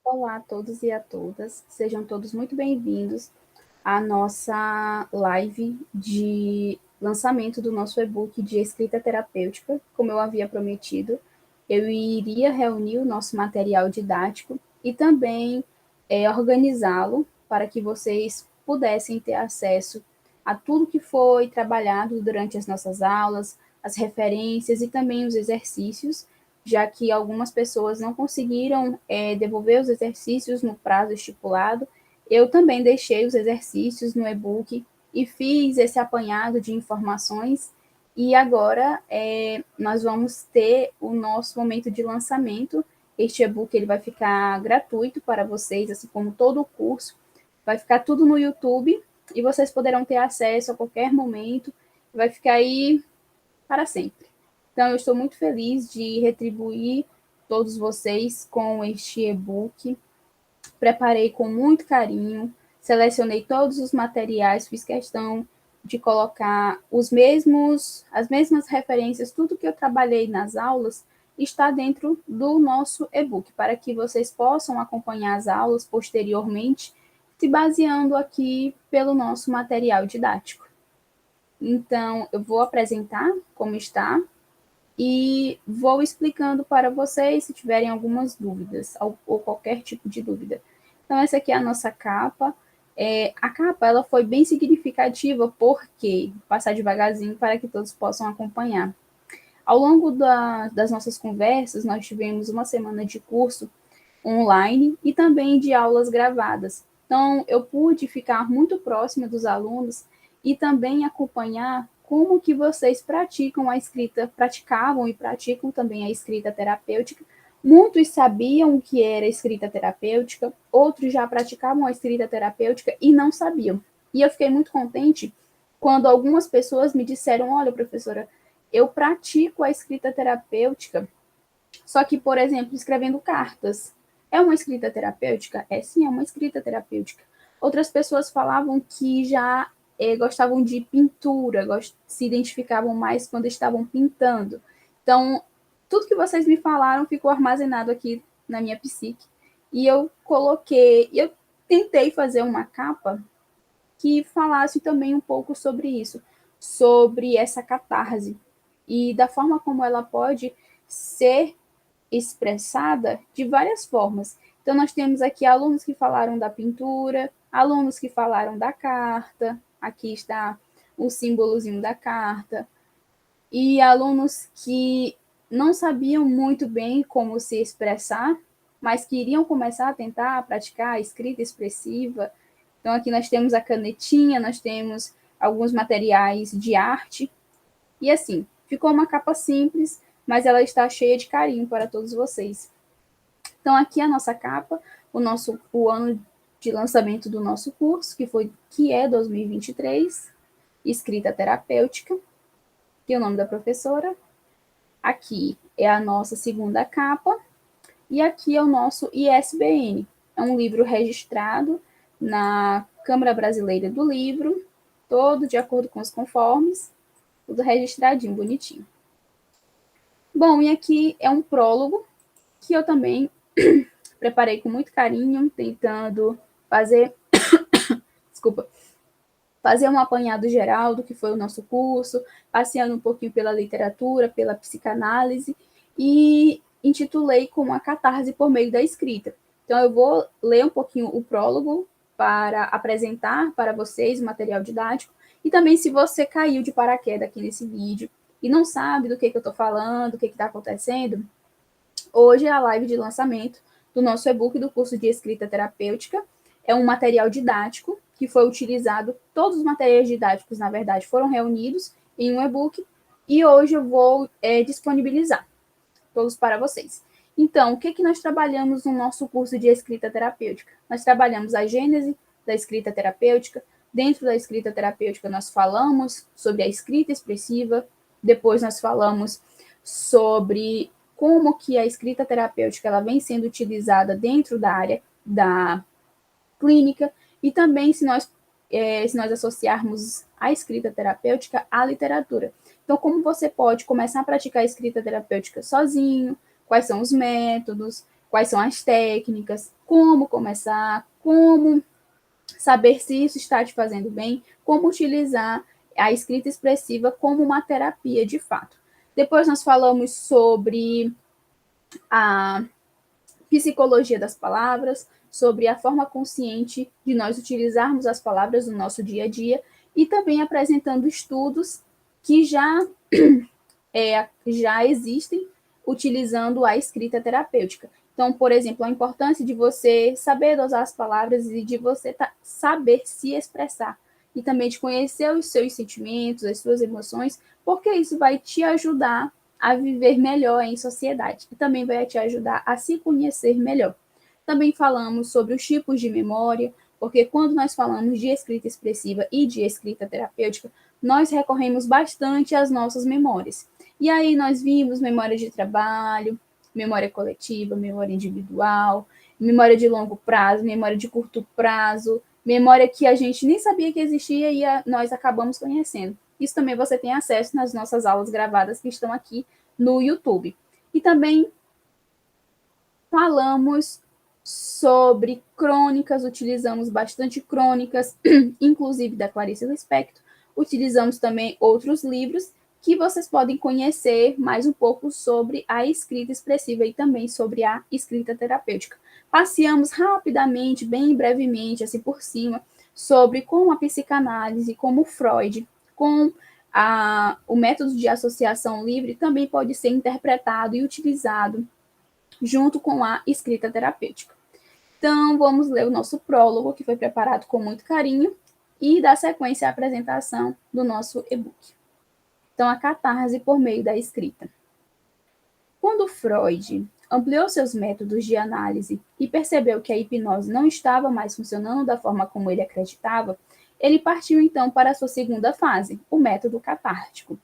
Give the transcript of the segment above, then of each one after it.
Olá a todos e a todas, sejam todos muito bem-vindos à nossa live de lançamento do nosso e-book de escrita terapêutica. Como eu havia prometido, eu iria reunir o nosso material didático e também organizá-lo para que vocês pudessem ter acesso a tudo que foi trabalhado durante as nossas aulas, as referências e também os exercícios, já que algumas pessoas não conseguiram devolver os exercícios no prazo estipulado. Eu também deixei os exercícios no e-book e fiz esse apanhado de informações. E agora nós vamos ter o nosso momento de lançamento. Este e-book ele vai ficar gratuito para vocês, assim como todo o curso. Vai ficar tudo no YouTube e vocês poderão ter acesso a qualquer momento. Vai ficar aí para sempre. Então, eu estou muito feliz de retribuir todos vocês com este e-book. Preparei com muito carinho, selecionei todos os materiais, fiz questão de colocar as mesmas referências, tudo que eu trabalhei nas aulas está dentro do nosso e-book, para que vocês possam acompanhar as aulas posteriormente, se baseando aqui pelo nosso material didático. Então, eu vou apresentar como está e vou explicando para vocês se tiverem algumas dúvidas ou qualquer tipo de dúvida. Então, essa aqui é a nossa capa. A capa ela foi bem significativa porque, vou passar devagarzinho para que todos possam acompanhar. Ao longo das nossas conversas, nós tivemos uma semana de curso online e também de aulas gravadas. Então, eu pude ficar muito próxima dos alunos e também acompanhar como que vocês praticavam e praticam também a escrita terapêutica. Muitos sabiam o que era escrita terapêutica, outros já praticavam a escrita terapêutica e não sabiam. E eu fiquei muito contente quando algumas pessoas me disseram: olha, professora, eu pratico a escrita terapêutica, só que, por exemplo, escrevendo cartas. É uma escrita terapêutica? Sim, é uma escrita terapêutica. Outras pessoas falavam que já gostavam de pintura, se identificavam mais quando estavam pintando. Então, tudo que vocês me falaram ficou armazenado aqui na minha psique. E eu tentei fazer uma capa que falasse também um pouco sobre isso, sobre essa catarse e da forma como ela pode ser expressada de várias formas. Então, nós temos aqui alunos que falaram da pintura, alunos que falaram da carta, aqui está o símbolozinho da carta, e alunos que não sabiam muito bem como se expressar, mas queriam começar a tentar praticar a escrita expressiva. Então, aqui nós temos a canetinha, nós temos alguns materiais de arte, e assim, ficou uma capa simples, mas ela está cheia de carinho para todos vocês. Então, aqui a nossa capa, o ano de lançamento do nosso curso, que é 2023, escrita terapêutica, que é o nome da professora. Aqui é a nossa segunda capa, e aqui é o nosso ISBN. É um livro registrado na Câmara Brasileira do Livro, todo de acordo com os conformes, tudo registradinho, bonitinho. Bom, e aqui é um prólogo que eu também preparei com muito carinho, tentando fazer, desculpa, fazer um apanhado geral do que foi o nosso curso, passeando um pouquinho pela literatura, pela psicanálise, e intitulei como a catarse por meio da escrita. Então, eu vou ler um pouquinho o prólogo para apresentar para vocês o material didático, e também se você caiu de paraquedas aqui nesse vídeo e não sabe do que eu estou falando, o que está acontecendo, hoje é a live de lançamento do nosso e-book do curso de escrita terapêutica. É um material didático que foi utilizado, todos os materiais didáticos, na verdade, foram reunidos em um e-book e hoje eu vou disponibilizar todos para vocês. Então, o que nós trabalhamos no nosso curso de escrita terapêutica? Nós trabalhamos a gênese da escrita terapêutica. Dentro da escrita terapêutica, nós falamos sobre a escrita expressiva, depois nós falamos sobre como que a escrita terapêutica ela vem sendo utilizada dentro da área da clínica e também se nós associarmos a escrita terapêutica à literatura. Então, como você pode começar a praticar a escrita terapêutica sozinho, quais são os métodos, quais são as técnicas, como começar, como saber se isso está te fazendo bem, como utilizar a escrita expressiva como uma terapia de fato. Depois nós falamos sobre a psicologia das palavras, sobre a forma consciente de nós utilizarmos as palavras no nosso dia a dia e também apresentando estudos que já existem utilizando a escrita terapêutica. Então, por exemplo, a importância de você saber dosar as palavras e de você saber se expressar. E também de conhecer os seus sentimentos, as suas emoções, porque isso vai te ajudar a viver melhor em sociedade. E também vai te ajudar a se conhecer melhor. Também falamos sobre os tipos de memória, porque quando nós falamos de escrita expressiva e de escrita terapêutica, nós recorremos bastante às nossas memórias. E aí nós vimos memória de trabalho, memória coletiva, memória individual, memória de longo prazo, memória de curto prazo, memória que a gente nem sabia que existia e nós acabamos conhecendo. Isso também você tem acesso nas nossas aulas gravadas que estão aqui no YouTube. E também falamos sobre crônicas, utilizamos bastante crônicas, inclusive da Clarice Lispector. Utilizamos também outros livros que vocês podem conhecer mais um pouco sobre a escrita expressiva e também sobre a escrita terapêutica. Passeamos rapidamente, bem brevemente, assim por cima, sobre como a psicanálise, como Freud, com o método de associação livre também pode ser interpretado e utilizado junto com a escrita terapêutica. Então, vamos ler o nosso prólogo, que foi preparado com muito carinho, e dar sequência à apresentação do nosso e-book. Então, a catarse por meio da escrita. Quando Freud ampliou seus métodos de análise e percebeu que a hipnose não estava mais funcionando da forma como ele acreditava, ele partiu então para a sua segunda fase, o método catártico,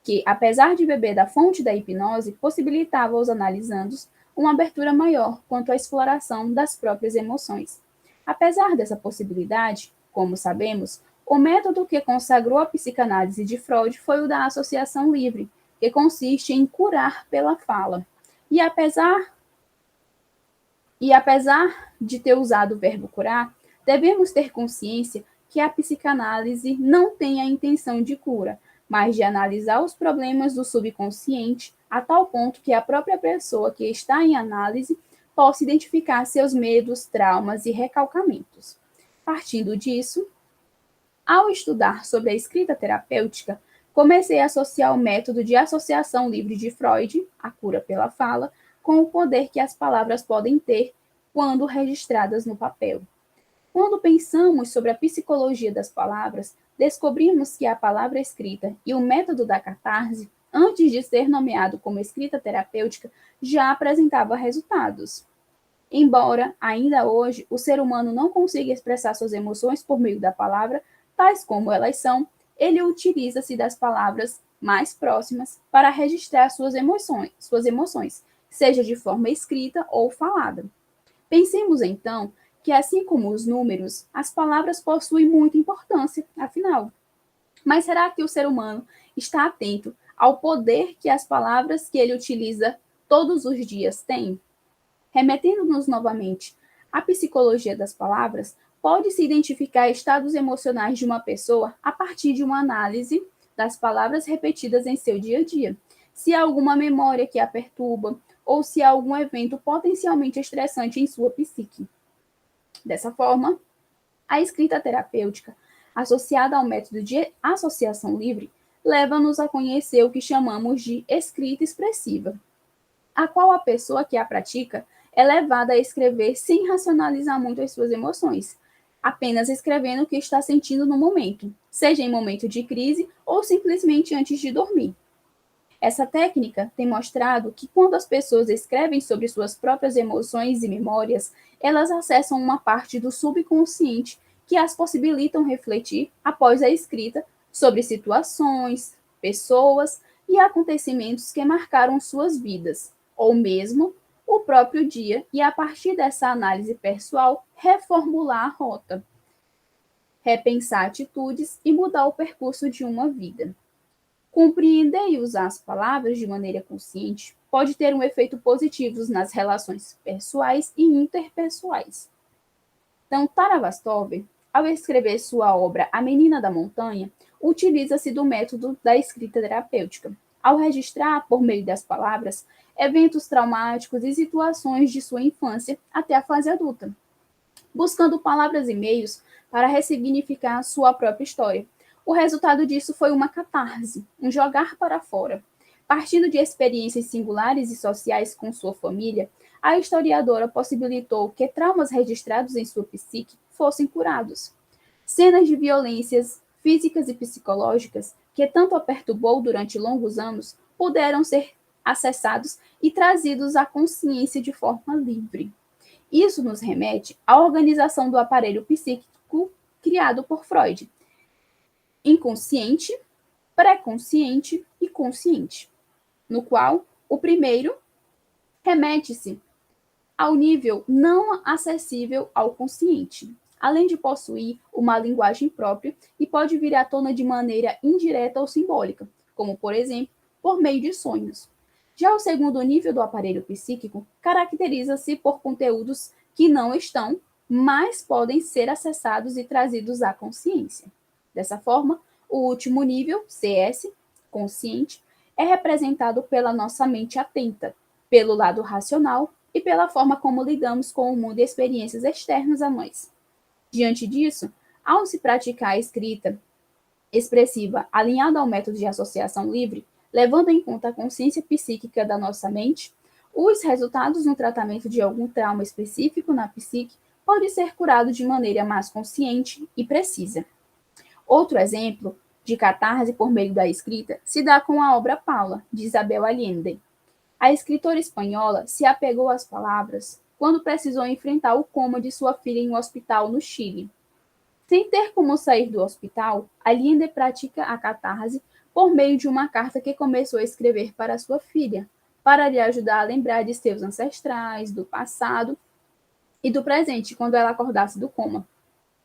que, apesar de beber da fonte da hipnose, possibilitava aos analisandos uma abertura maior quanto à exploração das próprias emoções. Apesar dessa possibilidade, como sabemos, o método que consagrou a psicanálise de Freud foi o da associação livre, que consiste em curar pela fala. E apesar de ter usado o verbo curar, devemos ter consciência que a psicanálise não tem a intenção de cura, mas de analisar os problemas do subconsciente a tal ponto que a própria pessoa que está em análise possa identificar seus medos, traumas e recalcamentos. Partindo disso, ao estudar sobre a escrita terapêutica, comecei a associar o método de associação livre de Freud, a cura pela fala, com o poder que as palavras podem ter quando registradas no papel. Quando pensamos sobre a psicologia das palavras, descobrimos que a palavra escrita e o método da catarse, antes de ser nomeado como escrita terapêutica, já apresentava resultados. Embora, ainda hoje, o ser humano não consiga expressar suas emoções por meio da palavra, tais como elas são, ele utiliza-se das palavras mais próximas para registrar suas emoções, seja de forma escrita ou falada. Pensemos, então, que assim como os números, as palavras possuem muita importância, afinal. Mas será que o ser humano está atento ao poder que as palavras que ele utiliza todos os dias têm? Remetendo-nos novamente à psicologia das palavras, pode-se identificar estados emocionais de uma pessoa a partir de uma análise das palavras repetidas em seu dia a dia. Se há alguma memória que a perturba, ou se há algum evento potencialmente estressante em sua psique. Dessa forma, a escrita terapêutica, associada ao método de associação livre, leva-nos a conhecer o que chamamos de escrita expressiva, a qual a pessoa que a pratica é levada a escrever sem racionalizar muito as suas emoções, apenas escrevendo o que está sentindo no momento, seja em momento de crise ou simplesmente antes de dormir. Essa técnica tem mostrado que quando as pessoas escrevem sobre suas próprias emoções e memórias, elas acessam uma parte do subconsciente que as possibilitam refletir após a escrita sobre situações, pessoas e acontecimentos que marcaram suas vidas, ou mesmo o próprio dia, e a partir dessa análise pessoal, reformular a rota, repensar atitudes e mudar o percurso de uma vida. Compreender e usar as palavras de maneira consciente pode ter um efeito positivo nas relações pessoais e interpessoais. Então, Taravastov, ao escrever sua obra A Menina da Montanha, utiliza-se do método da escrita terapêutica, ao registrar, por meio das palavras, eventos traumáticos e situações de sua infância até a fase adulta, buscando palavras e meios para ressignificar sua própria história. O resultado disso foi uma catarse, um jogar para fora. Partindo de experiências singulares e sociais com sua família, a historiadora possibilitou que traumas registrados em sua psique fossem curados. Cenas de violências físicas e psicológicas que tanto a perturbou durante longos anos puderam ser acessados e trazidos à consciência de forma livre. Isso nos remete à organização do aparelho psíquico criado por Freud: inconsciente, pré-consciente e consciente, no qual o primeiro remete-se ao nível não acessível ao consciente, além de possuir uma linguagem própria e pode vir à tona de maneira indireta ou simbólica, como, por exemplo, por meio de sonhos. Já o segundo nível do aparelho psíquico caracteriza-se por conteúdos que não estão, mas podem ser acessados e trazidos à consciência. Dessa forma, o último nível, CS, consciente, é representado pela nossa mente atenta, pelo lado racional e pela forma como lidamos com o mundo e experiências externas a nós. Diante disso, ao se praticar a escrita expressiva alinhada ao método de associação livre, levando em conta a consciência psíquica da nossa mente, os resultados no tratamento de algum trauma específico na psique pode ser curado de maneira mais consciente e precisa. Outro exemplo de catarse por meio da escrita se dá com a obra Paula, de Isabel Allende. A escritora espanhola se apegou às palavras quando precisou enfrentar o coma de sua filha em um hospital no Chile. Sem ter como sair do hospital, Allende pratica a catarse por meio de uma carta que começou a escrever para sua filha, para lhe ajudar a lembrar de seus ancestrais, do passado e do presente, quando ela acordasse do coma.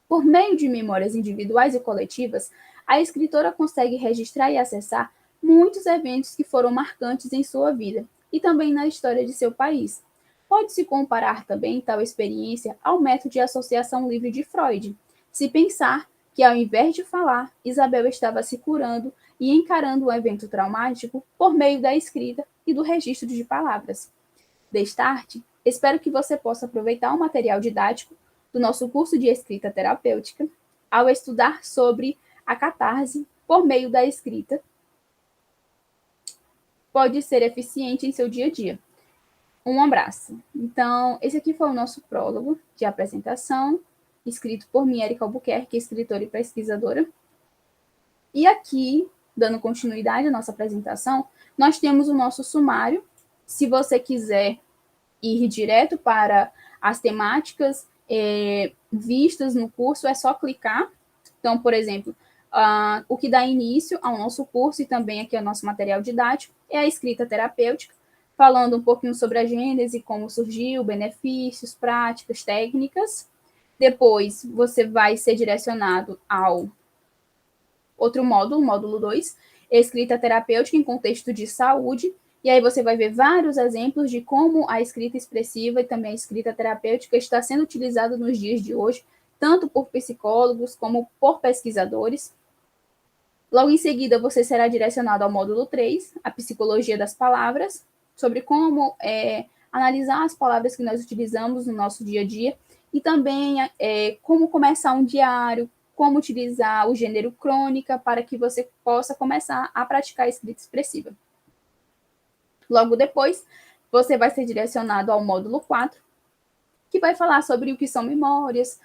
Por meio de memórias individuais e coletivas, a escritora consegue registrar e acessar muitos eventos que foram marcantes em sua vida e também na história de seu país. Pode-se comparar também tal experiência ao método de associação livre de Freud, se pensar que, ao invés de falar, Isabel estava se curando e encarando um evento traumático por meio da escrita e do registro de palavras. Destarte, espero que você possa aproveitar o material didático do nosso curso de escrita terapêutica ao estudar sobre a catarse por meio da escrita. Pode ser eficiente em seu dia a dia. Um abraço. Então, esse aqui foi o nosso prólogo de apresentação, escrito por mim, Érica Albuquerque, escritora e pesquisadora. E aqui, dando continuidade à nossa apresentação, nós temos o nosso sumário. Se você quiser ir direto para as temáticas vistas no curso, é só clicar. Então, por exemplo, o que dá início ao nosso curso e também aqui ao nosso material didático é a escrita terapêutica, falando um pouquinho sobre a gênese, como surgiu, benefícios, práticas, técnicas. Depois, você vai ser direcionado ao outro módulo, módulo 2, escrita terapêutica em contexto de saúde, e aí você vai ver vários exemplos de como a escrita expressiva e também a escrita terapêutica está sendo utilizada nos dias de hoje, tanto por psicólogos como por pesquisadores. Logo em seguida, você será direcionado ao módulo 3, a psicologia das palavras, sobre como analisar as palavras que nós utilizamos no nosso dia a dia, e também como começar um diário, como utilizar o gênero crônica para que você possa começar a praticar a escrita expressiva. Logo depois, você vai ser direcionado ao módulo 4, que vai falar sobre o que são memórias,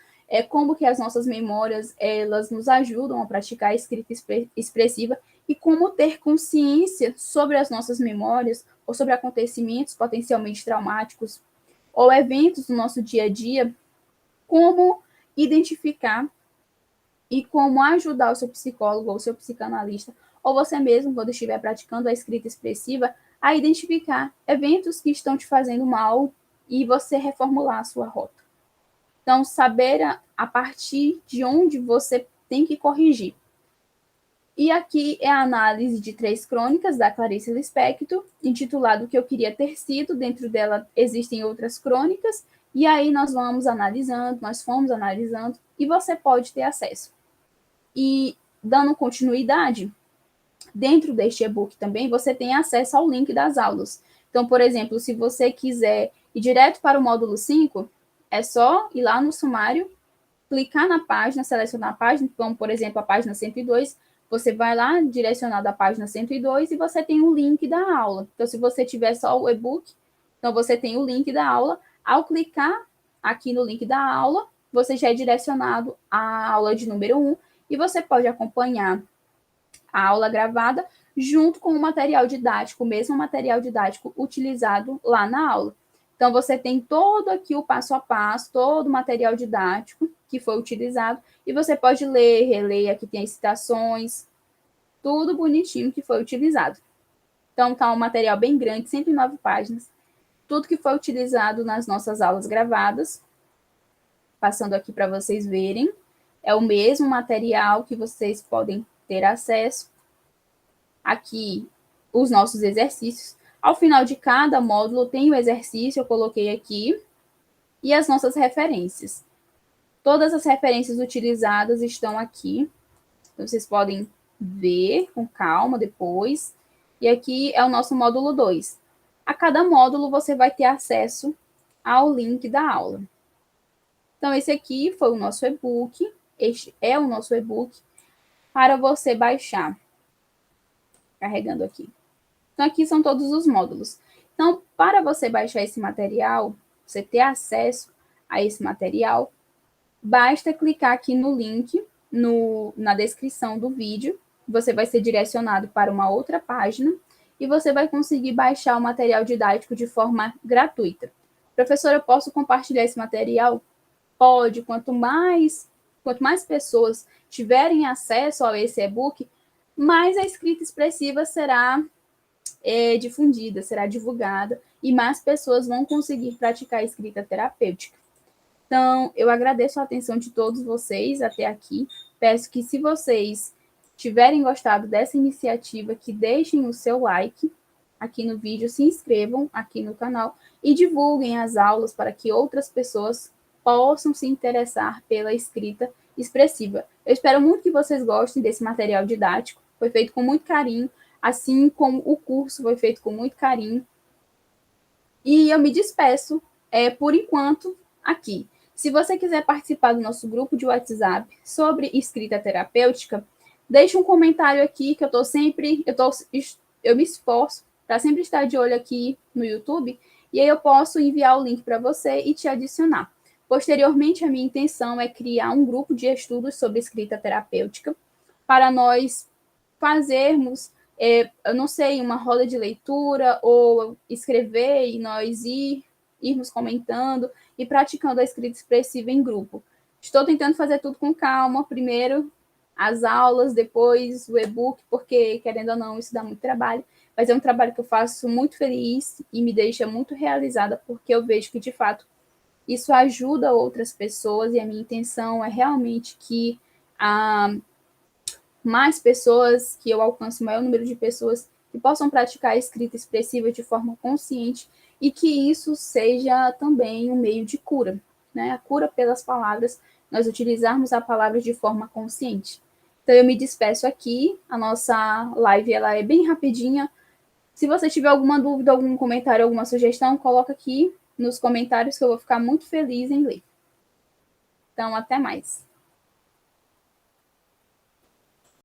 como que as nossas memórias elas nos ajudam a praticar a escrita expressiva e como ter consciência sobre as nossas memórias ou sobre acontecimentos potencialmente traumáticos ou eventos do nosso dia a dia, como identificar e como ajudar o seu psicólogo ou o seu psicanalista, ou você mesmo, quando estiver praticando a escrita expressiva, a identificar eventos que estão te fazendo mal e você reformular a sua rota. Então, saber a partir de onde você tem que corrigir. E aqui é a análise de 3 crônicas da Clarice Lispector, intitulado O que eu queria ter sido. Dentro dela existem outras crônicas, e aí nós fomos analisando, e você pode ter acesso. E dando continuidade, dentro deste e-book também você tem acesso ao link das aulas. Então, por exemplo, se você quiser ir direto para o módulo 5, é só ir lá no sumário, clicar na página, selecionar a página, como por exemplo a página 102, você vai lá, direcionado à página 102, e você tem o link da aula. Então, se você tiver só o e-book, então você tem o link da aula. Ao clicar aqui no link da aula, você já é direcionado à aula de número 1, e você pode acompanhar a aula gravada junto com o material didático, o mesmo material didático utilizado lá na aula. Então, você tem todo aqui o passo a passo, todo o material didático que foi utilizado, e você pode ler, reler, aqui tem as citações, tudo bonitinho que foi utilizado. Então, tá um material bem grande, 109 páginas, tudo que foi utilizado nas nossas aulas gravadas, passando aqui para vocês verem, é o mesmo material que vocês podem ter acesso. Aqui os nossos exercícios. Ao final de cada módulo tem o exercício, eu coloquei aqui, e as nossas referências. Todas as referências utilizadas estão aqui. Vocês podem ver com calma depois. E aqui é o nosso módulo 2. A cada módulo você vai ter acesso ao link da aula. Então, esse aqui foi o nosso e-book. Este é o nosso e-book para você baixar. Carregando aqui. Então, aqui são todos os módulos. Então, para você baixar esse material, você ter acesso a esse material, basta clicar aqui no link na descrição do vídeo. Você vai ser direcionado para uma outra página e você vai conseguir baixar o material didático de forma gratuita. Professora, eu posso compartilhar esse material? Pode. Quanto mais pessoas tiverem acesso a esse e-book, mais a escrita expressiva será difundida, será divulgada, e mais pessoas vão conseguir praticar a escrita terapêutica. Então, eu agradeço a atenção de todos vocês até aqui. Peço que, se vocês tiverem gostado dessa iniciativa, que deixem o seu like aqui no vídeo, se inscrevam aqui no canal e divulguem as aulas para que outras pessoas possam se interessar pela escrita expressiva. Eu espero muito que vocês gostem desse material didático. Foi feito com muito carinho, assim como o curso foi feito com muito carinho. E eu me despeço, por enquanto, aqui. Se você quiser participar do nosso grupo de WhatsApp sobre escrita terapêutica, deixe um comentário aqui, que eu me esforço para sempre estar de olho aqui no YouTube, e aí eu posso enviar o link para você e te adicionar. Posteriormente, a minha intenção é criar um grupo de estudos sobre escrita terapêutica para nós fazermos, eu não sei, uma roda de leitura ou escrever e nós irmos comentando e praticando a escrita expressiva em grupo. Estou tentando fazer tudo com calma, primeiro as aulas, depois o e-book, porque, querendo ou não, isso dá muito trabalho, mas é um trabalho que eu faço muito feliz e me deixa muito realizada, porque eu vejo que, de fato, isso ajuda outras pessoas, e a minha intenção é realmente que mais pessoas, que eu alcance o maior número de pessoas que possam praticar a escrita expressiva de forma consciente, e que isso seja também um meio de cura, né? A cura pelas palavras, nós utilizarmos a palavra de forma consciente. Então, eu me despeço aqui, a nossa live ela é bem rapidinha. Se você tiver alguma dúvida, algum comentário, alguma sugestão, coloca aqui nos comentários que eu vou ficar muito feliz em ler. Então, até mais.